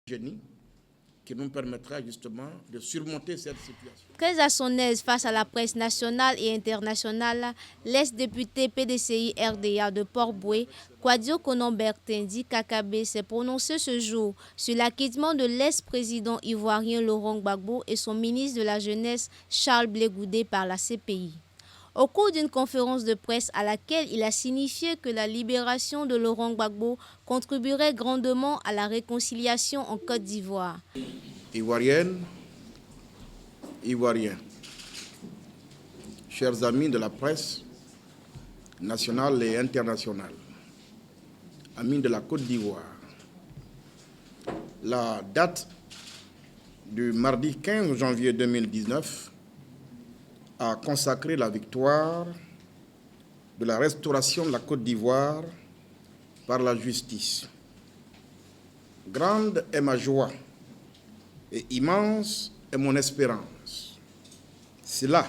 génie qui nous permettra justement de surmonter cette situation. Très à son aise face à la presse nationale et internationale, l'ex-député PDCI RDA de Port-Boué, Kouadio Konon-Bertin dit KKB s'est prononcé ce jour sur l'acquittement de l'ex-président ivoirien Laurent Gbagbo et son ministre de la Jeunesse Charles Blé Goudé par la CPI. Au cours d'une conférence de presse à laquelle il a signifié que la libération de Laurent Gbagbo contribuerait grandement à la réconciliation en Côte d'Ivoire. Ivoiriennes, Ivoiriens, chers amis de la presse nationale et internationale, amis de la Côte d'Ivoire, la date du mardi 15 janvier 2019 a consacré la victoire de la restauration de la Côte d'Ivoire par la justice. Grande est ma joie et immense est mon espérance. C'est là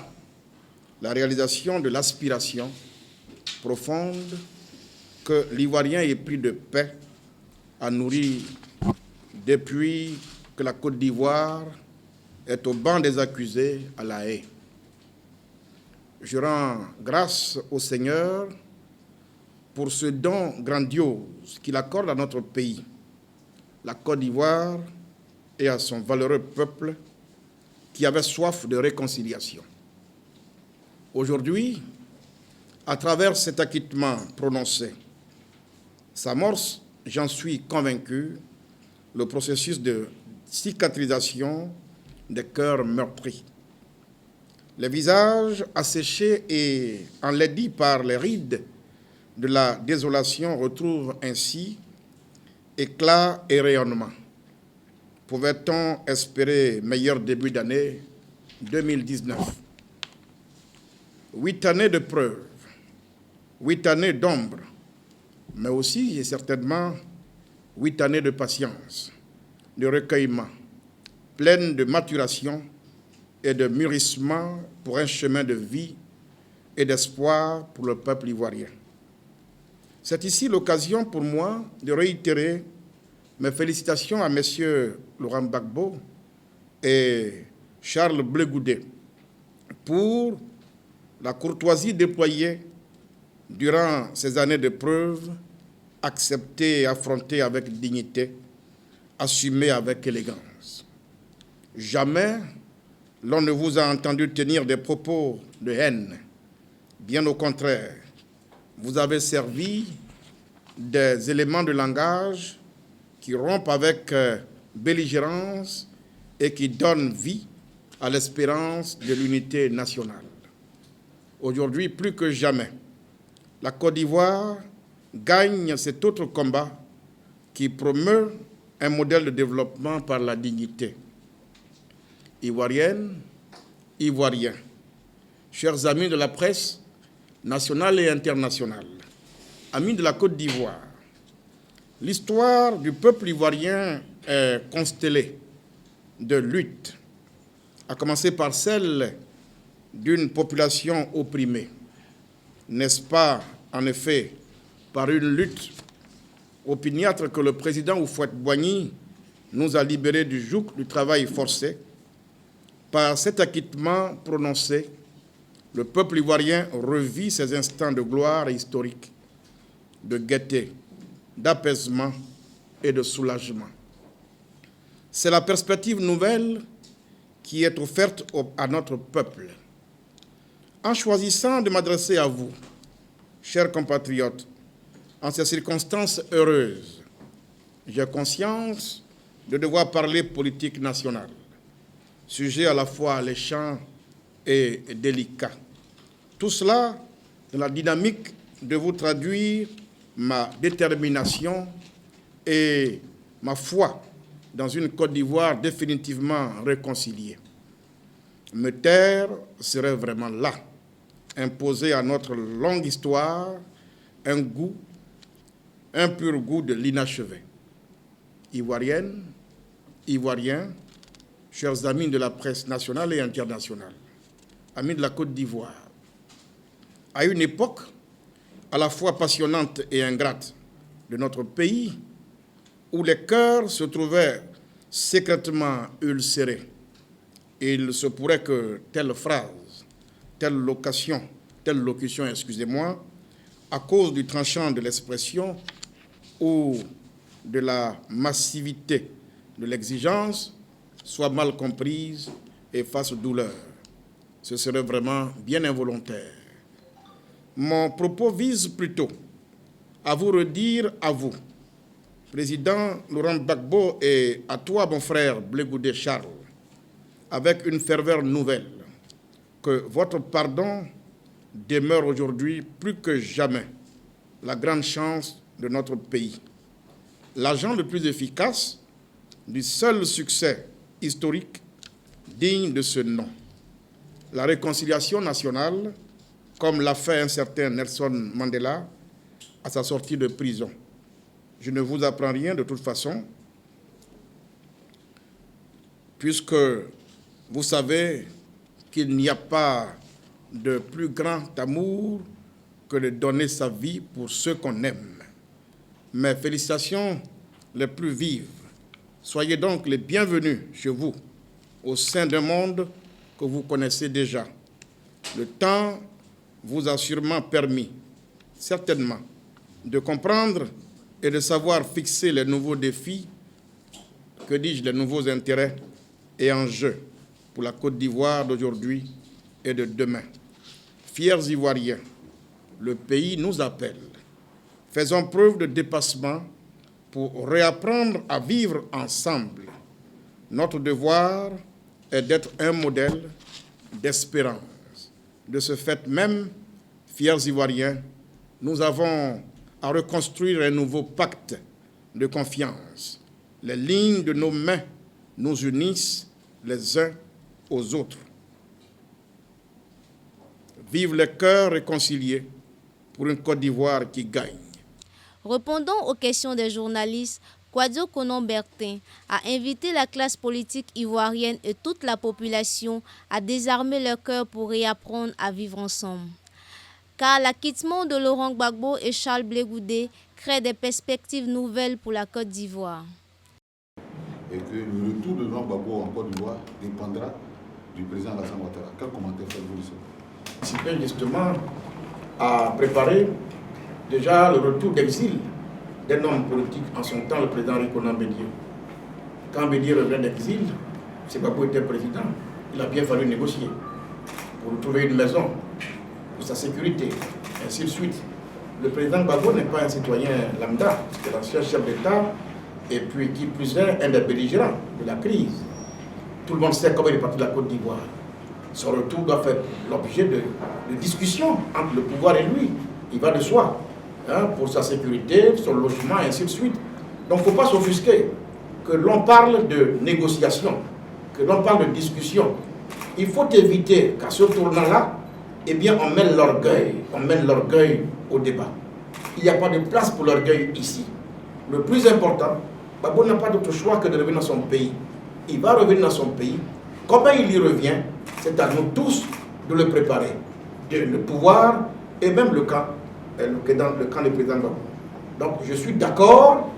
la réalisation de l'aspiration profonde que l'Ivoirien épris de paix a nourri depuis que la Côte d'Ivoire est au banc des accusés à La Haye. Je rends grâce au Seigneur pour ce don grandiose qu'il accorde à notre pays, la Côte d'Ivoire, et à son valeureux peuple qui avait soif de réconciliation. Aujourd'hui, à travers cet acquittement prononcé, s'amorce, j'en suis convaincu, le processus de cicatrisation des cœurs meurtris. Les visages asséchés et enlaidis par les rides de la désolation retrouvent ainsi éclat et rayonnement. Pouvait-on espérer meilleur début d'année 2019? 8 années de preuves, 8 années d'ombre, mais aussi et certainement 8 années de patience, de recueillement, pleines de maturation et de mûrissement pour un chemin de vie et d'espoir pour le peuple ivoirien. C'est ici l'occasion pour moi de réitérer mes félicitations à messieurs Laurent Gbagbo et Charles Blé Goudé pour la courtoisie déployée durant ces années de preuve, acceptée et affrontée avec dignité, assumée avec élégance. Jamais l'on ne vous a entendu tenir des propos de haine. Bien au contraire, vous avez servi des éléments de langage qui rompent avec belligérance et qui donnent vie à l'espérance de l'unité nationale. Aujourd'hui, plus que jamais, la Côte d'Ivoire gagne cet autre combat qui promeut un modèle de développement par la dignité. Ivoiriennes, Ivoiriens, chers amis de la presse nationale et internationale, amis de la Côte d'Ivoire, l'histoire du peuple ivoirien est constellée de luttes, à commencer par celle d'une population opprimée. N'est-ce pas, en effet, par une lutte opiniâtre que le président Houphouët-Boigny nous a libérés du joug du travail forcé? Par cet acquittement prononcé, le peuple ivoirien revit ses instants de gloire historique, de gaieté, d'apaisement et de soulagement. C'est la perspective nouvelle qui est offerte à notre peuple. En choisissant de m'adresser à vous, chers compatriotes, en ces circonstances heureuses, j'ai conscience de devoir parler politique nationale, sujet à la fois alléchant et délicat. Tout cela dans la dynamique de vous traduire ma détermination et ma foi dans une Côte d'Ivoire définitivement réconciliée. Me taire serait vraiment là, imposer à notre longue histoire un pur goût de l'inachevé. Ivoiriennes, Ivoiriens, chers amis de la presse nationale et internationale, amis de la Côte d'Ivoire, à une époque à la fois passionnante et ingrate de notre pays, où les cœurs se trouvaient secrètement ulcéré. Il se pourrait que telle phrase, telle locution, excusez-moi, à cause du tranchant de l'expression ou de la massivité de l'exigence, soit mal comprise et fasse douleur. Ce serait vraiment bien involontaire. Mon propos vise plutôt à vous redire à vous, Président Laurent Gbagbo, et à toi, mon frère Blé Goudé Charles, avec une ferveur nouvelle, que votre pardon demeure aujourd'hui plus que jamais la grande chance de notre pays. L'agent le plus efficace du seul succès historique digne de ce nom. La réconciliation nationale, comme l'a fait un certain Nelson Mandela à sa sortie de prison. Je ne vous apprends rien de toute façon, puisque vous savez qu'il n'y a pas de plus grand amour que de donner sa vie pour ceux qu'on aime. Mes félicitations les plus vives. Soyez donc les bienvenus chez vous, au sein d'un monde que vous connaissez déjà. Le temps vous a sûrement permis, certainement, de comprendre et de savoir fixer les nouveaux défis, que dis-je, les nouveaux intérêts et enjeux pour la Côte d'Ivoire d'aujourd'hui et de demain. Fiers Ivoiriens, le pays nous appelle. Faisons preuve de dépassement pour réapprendre à vivre ensemble. Notre devoir est d'être un modèle d'espérance. De ce fait même, fiers Ivoiriens, nous avons à reconstruire un nouveau pacte de confiance. Les lignes de nos mains nous unissent les uns aux autres. Vive les cœurs réconciliés pour une Côte d'Ivoire qui gagne. Répondant aux questions des journalistes, Kouadio Konon-Bertin a invité la classe politique ivoirienne et toute la population à désarmer leur cœur pour réapprendre à vivre ensemble. Car l'acquittement de Laurent Gbagbo et Charles Blé Goudé crée des perspectives nouvelles pour la Côte d'Ivoire. Et que le retour de Laurent Gbagbo en Côte d'Ivoire dépendra du président Alassane Ouattara. Quel commentaire faites-vous de ça? Participer justement à préparer déjà le retour d'exil d'un homme politique en son temps, le président Rikonan Bédié. Quand Bédié revient d'exil, c'est Gbagbo était président. Il a bien fallu négocier pour trouver une maison, pour sa sécurité, ainsi de suite. Le président Gbagbo n'est pas un citoyen lambda, c'est l'ancien chef d'État, et puis qui plus est un des belligérants de la crise. Tout le monde sait comment il est parti de la Côte d'Ivoire. Son retour doit faire l'objet de discussions entre le pouvoir et lui. Il va de soi, pour sa sécurité, son logement, ainsi de suite. Donc il ne faut pas s'offusquer que l'on parle de négociation, que l'on parle de discussion. Il faut éviter qu'à ce tournant-là, eh bien, on mène l'orgueil au débat. Il n'y a pas de place pour l'orgueil ici. Le plus important, Gbagbo n'a pas d'autre choix que de revenir dans son pays. Il va revenir dans son pays. Comment il y revient, c'est à nous tous de le préparer. Le pouvoir et même le camp du président Gbagbo. Donc je suis d'accord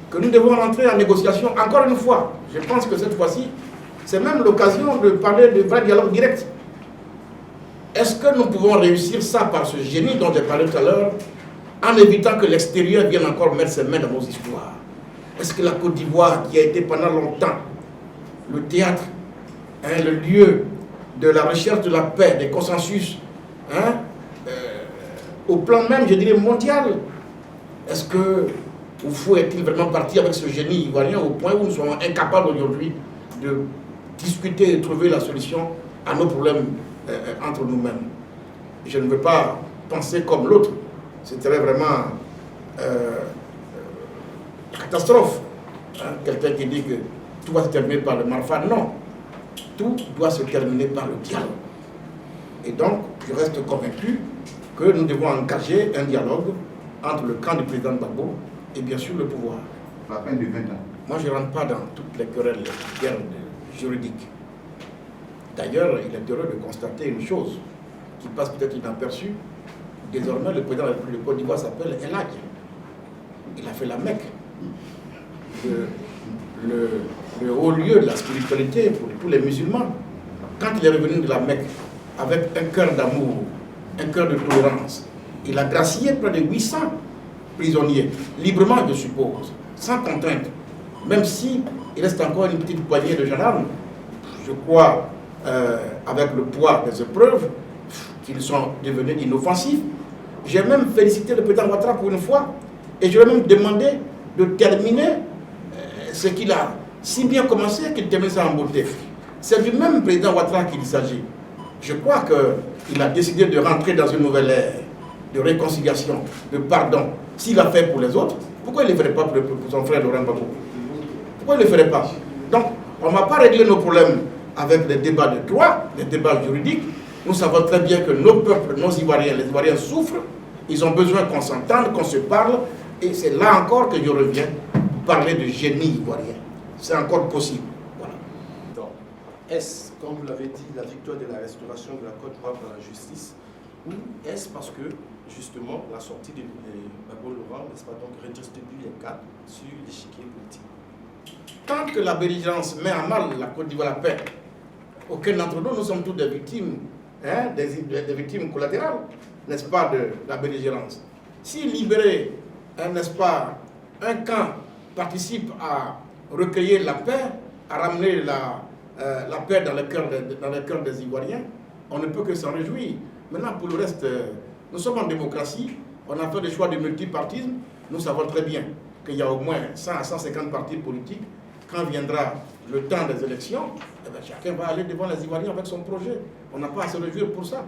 que nous devons rentrer en négociation encore une fois. Je pense que cette fois-ci, c'est même l'occasion de parler de vrai dialogue direct. Est-ce que nous pouvons réussir ça par ce génie dont j'ai parlé tout à l'heure, en évitant que l'extérieur vienne encore mettre ses mains dans nos histoires? Est-ce que la Côte d'Ivoire, qui a été pendant longtemps le théâtre, le lieu de la recherche de la paix, des consensus, au plan même, je dirais, mondial, est-ce que Oufou est-il vraiment parti avec ce génie ivoirien au point où nous sommes incapables aujourd'hui de discuter et trouver la solution à nos problèmes entre nous-mêmes? Je ne veux pas penser comme l'autre. Ce serait vraiment catastrophe. Quelqu'un qui dit que tout va se terminer par le Marfa. Non. Tout doit se terminer par le dialogue. Et donc, je reste convaincu que nous devons engager un dialogue entre le camp du président Gbagbo et bien sûr le pouvoir. À la fin de 20 ans. Moi, je ne rentre pas dans toutes les querelles juridiques. D'ailleurs, il est heureux de constater une chose qui passe peut-être inaperçue. Désormais, le président de la République de Côte d'Ivoire s'appelle El Hadj. Il a fait la Mecque. le haut lieu de la spiritualité pour tous les musulmans. Quand il est revenu de la Mecque avec un cœur d'amour, un cœur de tolérance, il a gracié près de 800 prisonniers, librement je suppose, sans contrainte, même si il reste encore une petite poignée de gendarmes, je crois, avec le poids des épreuves, qu'ils sont devenus inoffensifs. J'ai même félicité le président Ouattara pour une fois, et je lui ai même demandé de terminer ce qu'il a si bien commencé qu'il termine ça en beauté. C'est du même président Ouattara qu'il s'agit. Je crois qu'il a décidé de rentrer dans une nouvelle ère de réconciliation, de pardon. S'il a fait pour les autres, pourquoi il ne le ferait pas pour son frère Laurent Gbagbo? Pourquoi il ne le ferait pas? Donc, on ne va pas régler nos problèmes avec des débats de droit, des débats juridiques. Nous savons très bien que nos peuples, nos Ivoiriens, les Ivoiriens souffrent. Ils ont besoin qu'on s'entende, qu'on se parle. Et c'est là encore que je reviens pour parler de génie ivoirien. C'est encore possible. Voilà. Donc, est-ce, comme vous l'avez dit, la victoire de la restauration de la Côte d'Ivoire par la justice, ou est-ce parce que, justement, la sortie de Gbagbo Laurent, n'est-ce pas, donc redistribue les cartes sur l'échiquier politique? Tant que la belligérance met à mal la Côte d'Ivoire, la paix, aucun d'entre nous, nous sommes tous des victimes, hein, des victimes collatérales, n'est-ce pas, de la belligérance. Si libérer, n'est-ce pas, un camp participe à recueillir la paix, à ramener la paix dans le cœur des Ivoiriens, on ne peut que s'en réjouir. Maintenant, pour le reste, nous sommes en démocratie, on a fait des choix de multipartisme, nous savons très bien qu'il y a au moins 100 à 150 partis politiques. Quand viendra le temps des élections, eh bien, chacun va aller devant les Ivoiriens avec son projet. On n'a pas à se réjouir pour ça.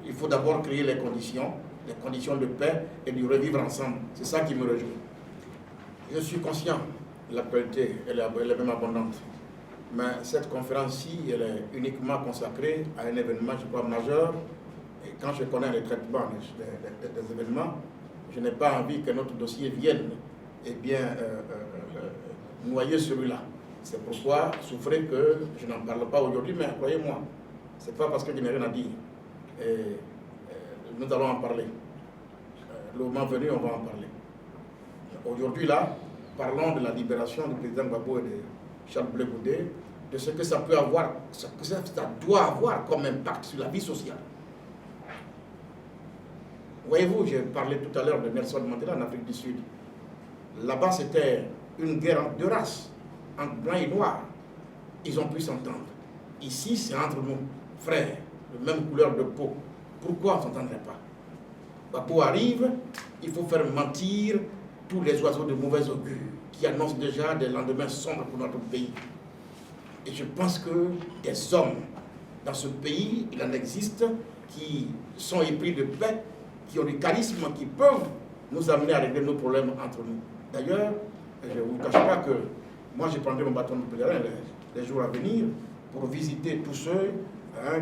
Il faut d'abord créer les conditions de paix et de revivre ensemble. C'est ça qui me réjouit. Je suis conscient de l'actualité, elle est même abondante. Mais cette conférence-ci, elle est uniquement consacrée à un événement, je crois, majeur. Et quand je connais les traitements des événements, je n'ai pas envie que notre dossier vienne noyer celui-là. C'est pourquoi souffrez que je n'en parle pas aujourd'hui, mais croyez-moi, ce n'est pas parce que je n'ai rien à dire. Et nous allons en parler. Le moment venu, on va en parler. Aujourd'hui, là, parlons de la libération du président Gbagbo et de Charles Blé Goudé, de ce que ça peut avoir, ce que ça doit avoir comme impact sur la vie sociale. Voyez-vous, j'ai parlé tout à l'heure de Nelson Mandela en Afrique du Sud. Là-bas, c'était une guerre entre deux races, entre blanc et noir. Ils ont pu s'entendre. Ici, c'est entre nous, frères, de même couleur de peau. Pourquoi on ne s'entendrait pas? Gbagbo arrive, il faut faire mentir tous les oiseaux de mauvais augure qui annoncent déjà des lendemains sombres pour notre pays. Et je pense que des hommes dans ce pays, il en existe, qui sont épris de paix, qui ont du charisme, qui peuvent nous amener à régler nos problèmes entre nous. D'ailleurs, je ne vous cache pas que moi, j'ai prendrai mon bâton de pèlerin les jours à venir pour visiter tous ceux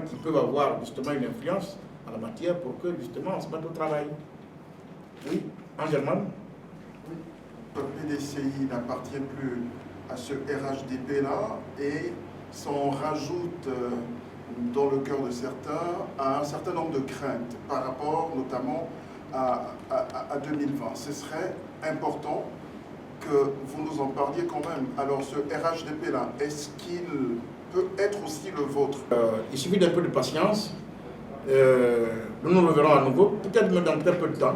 qui peuvent avoir justement une influence en la matière pour que justement on se mette au travail. Oui, Angelman. Oui, le PDCI n'appartient plus à ce RHDP-là et s'en rajoute dans le cœur de certains à un certain nombre de craintes par rapport notamment à 2020. Ce serait important que vous nous en parliez quand même. Alors ce RHDP-là, est-ce qu'il peut être aussi le vôtre? Il suffit d'un peu de patience. Nous nous reverrons à nouveau, peut-être même dans très peu de temps,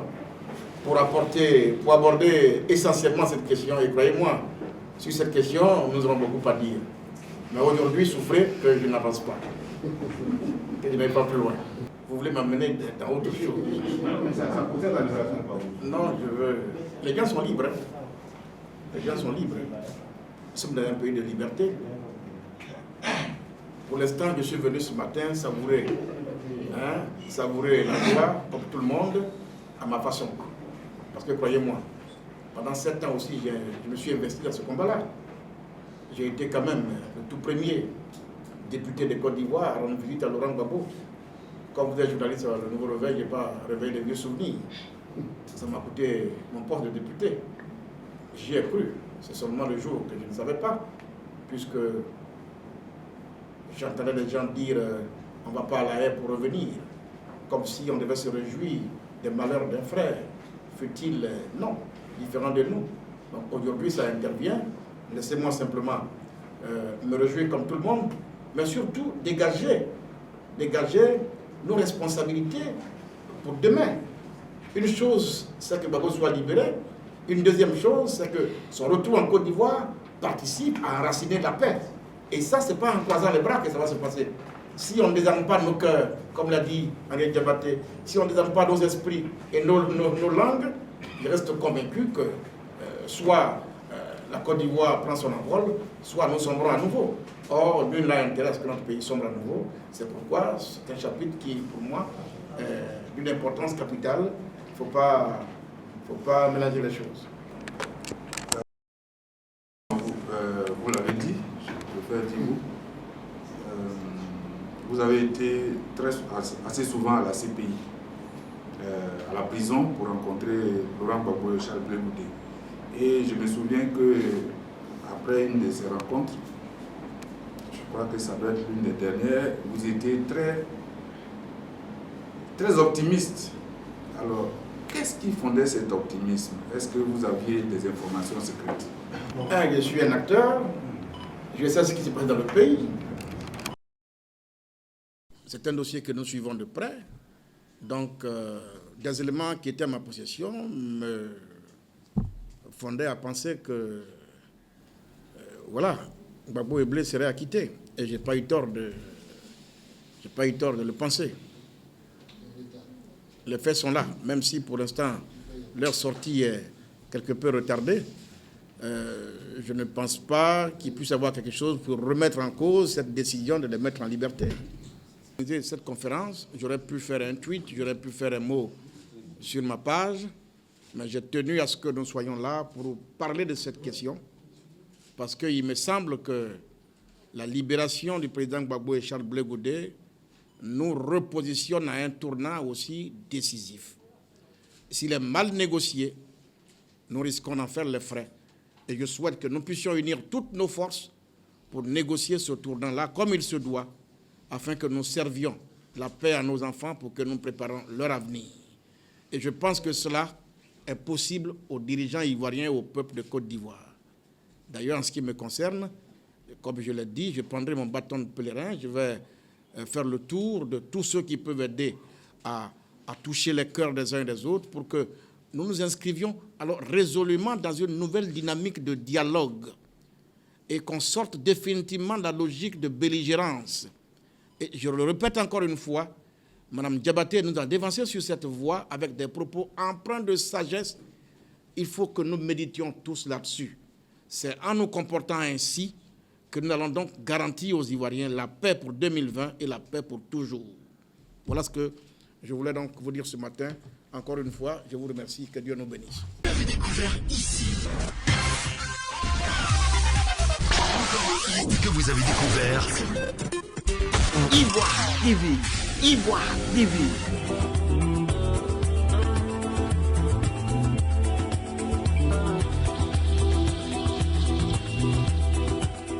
pour aborder essentiellement cette question. Et croyez-moi, sur cette question, nous aurons beaucoup à dire. Mais aujourd'hui, souffrez que je n'avance pas, que je n'aille pas plus loin. Vous voulez m'amener dans autre chose? Ça concerne la libération de Gbagbo. Non, je veux... Les gens sont libres. Les gens sont libres. Nous sommes dans un pays de liberté. Pour l'instant, je suis venu ce matin savourer la joie, comme tout le monde, à ma façon. Parce que croyez-moi, pendant 7 ans aussi, je me suis investi dans ce combat-là. J'ai été quand même le tout premier député de Côte d'Ivoire à rendre visite à Laurent Gbagbo. Quand vous êtes journaliste à Le Nouveau Réveil, je n'ai pas réveillé les vieux souvenirs. Ça m'a coûté mon poste de député. J'y ai cru. C'est seulement le jour que je ne savais pas, puisque j'entendais des gens dire on ne va pas à la haie pour revenir, comme si on devait se réjouir des malheurs d'un frère, fut-il non, différent de nous. Donc aujourd'hui ça intervient. Laissez-moi simplement me réjouir comme tout le monde, mais surtout dégager nos responsabilités pour demain. Une chose, c'est que Gbagbo soit libéré. Une deuxième chose, c'est que son retour en Côte d'Ivoire participe à enraciner la paix. Et ça, ce n'est pas en croisant les bras que ça va se passer. Si on ne désarme pas nos cœurs, comme l'a dit Henri Diabaté, si on ne désarme pas nos esprits et nos langues, je reste convaincu que soit la Côte d'Ivoire prend son envol, soit nous sombrons à nouveau. Or, nul n'a intérêt à ce que notre pays sombre à nouveau. C'est pourquoi c'est un chapitre qui, pour moi, est d'une importance capitale. Il ne faut pas mélanger les choses. Vous l'avez dit, je préfère dire vous. Vous avez été assez souvent à la CPI, à la prison, pour rencontrer Laurent Gbagbo et Charles Blé Goudé. Et je me souviens qu'après une de ces rencontres, je crois que ça doit être l'une des dernières, vous étiez très optimiste. Alors, qu'est-ce qui fondait cet optimisme? Est-ce que vous aviez des informations secrètes? Je suis un acteur, je sais ce qui se passe dans le pays. C'est un dossier que nous suivons de près. Donc, des éléments qui étaient à ma possession me fondaient à penser que, voilà, Gbagbo et Blé seraient acquittés. Et je n'ai pas eu tort de le penser. Les faits sont là, même si pour l'instant leur sortie est quelque peu retardée. Je ne pense pas qu'il puisse y avoir quelque chose pour remettre en cause cette décision de les mettre en liberté. Cette conférence, j'aurais pu faire un tweet, j'aurais pu faire un mot sur ma page, mais j'ai tenu à ce que nous soyons là pour parler de cette question, parce qu'il me semble que la libération du président Gbagbo et Charles Blé Goudé nous repositionne à un tournant aussi décisif. S'il est mal négocié, nous risquons d'en faire les frais. Et je souhaite que nous puissions unir toutes nos forces pour négocier ce tournant-là comme il se doit, afin que nous servions la paix à nos enfants pour que nous préparions leur avenir. Et je pense que cela est possible aux dirigeants ivoiriens et au peuple de Côte d'Ivoire. D'ailleurs, en ce qui me concerne, comme je l'ai dit, je prendrai mon bâton de pèlerin, je vais faire le tour de tous ceux qui peuvent aider à toucher les cœurs des uns et des autres pour que nous nous inscrivions alors résolument dans une nouvelle dynamique de dialogue et qu'on sorte définitivement de la logique de belligérance. Et je le répète encore une fois, Mme Diabaté nous a dévancé sur cette voie avec des propos empreints de sagesse. Il faut que nous méditions tous là-dessus. C'est en nous comportant ainsi que nous allons donc garantir aux Ivoiriens la paix pour 2020 et la paix pour toujours. Voilà ce que je voulais donc vous dire ce matin. Encore une fois, je vous remercie. Que Dieu nous bénisse. Vous avez découvert ici. Que vous avez découvert Ivoire TV. Ivoire TV.